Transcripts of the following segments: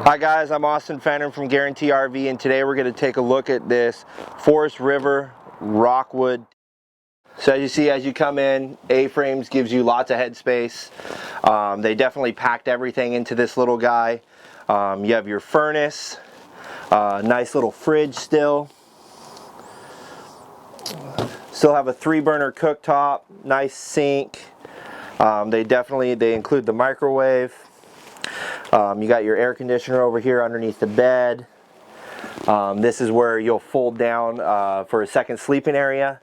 Hi guys, I'm Austin Fenner from Guarantee RV, and today we're going to take a look at this Forest River Rockwood. So as you see, as you come in, A-frames gives you lots of headspace. They definitely packed everything into this little guy. You have your furnace, nice little fridge still. Still have a 3-burner cooktop, nice sink. They include the microwave. You got your air conditioner over here underneath the bed. This is where you'll fold down for a second sleeping area.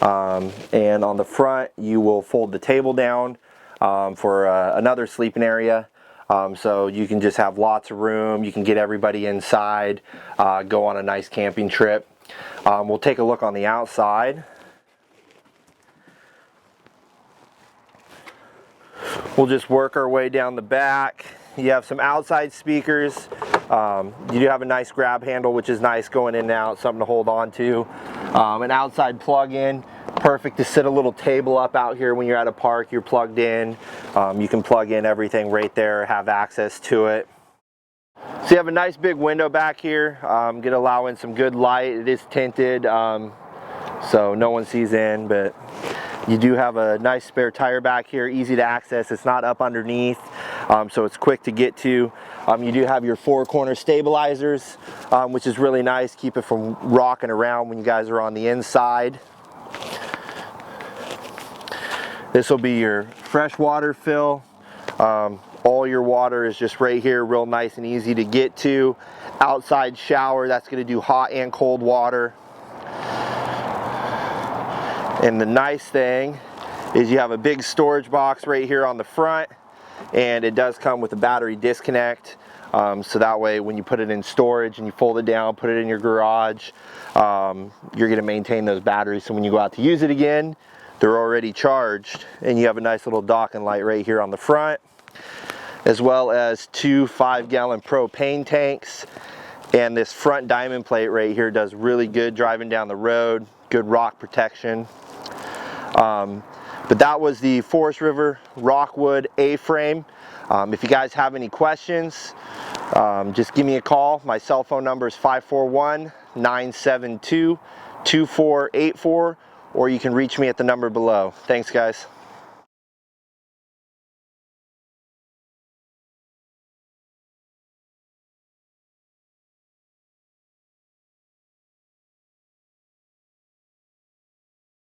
And on the front you will fold the table down for another sleeping area. So you can just have lots of room. You can get everybody inside, go on a nice camping trip. We'll take a look on the outside. We'll just work our way down the back. You have some outside speakers. You do have a nice grab handle, which is nice going in and out, something to hold on to. An outside plug-in, perfect to sit a little table up out here when you're at a park, you're plugged in. You can plug in everything right there, have access to it. So you have a nice big window back here, gonna allow in some good light. It is tinted, so no one sees in, but you do have a nice spare tire back here, easy to access. It's not up underneath, so it's quick to get to. You do have your 4-corner stabilizers, which is really nice. Keep it from rocking around when you guys are on the inside. This will be your fresh water fill. All your water is just right here, real nice and easy to get to. Outside shower, that's going to do hot and cold water. And the nice thing is you have a big storage box right here on the front, and it does come with a battery disconnect, so that way when you put it in storage and you fold it down, put it in your garage, you're going to maintain those batteries, so when you go out to use it again, they're already charged. And you have a nice little docking light right here on the front, as well as 2 5-gallon propane tanks. And this front diamond plate right here does really good driving down the road, good rock protection. But that was the Forest River Rockwood A-frame. If you guys have any questions, just give me a call. My cell phone number is 541-972-2484, or you can reach me at the number below. Thanks guys.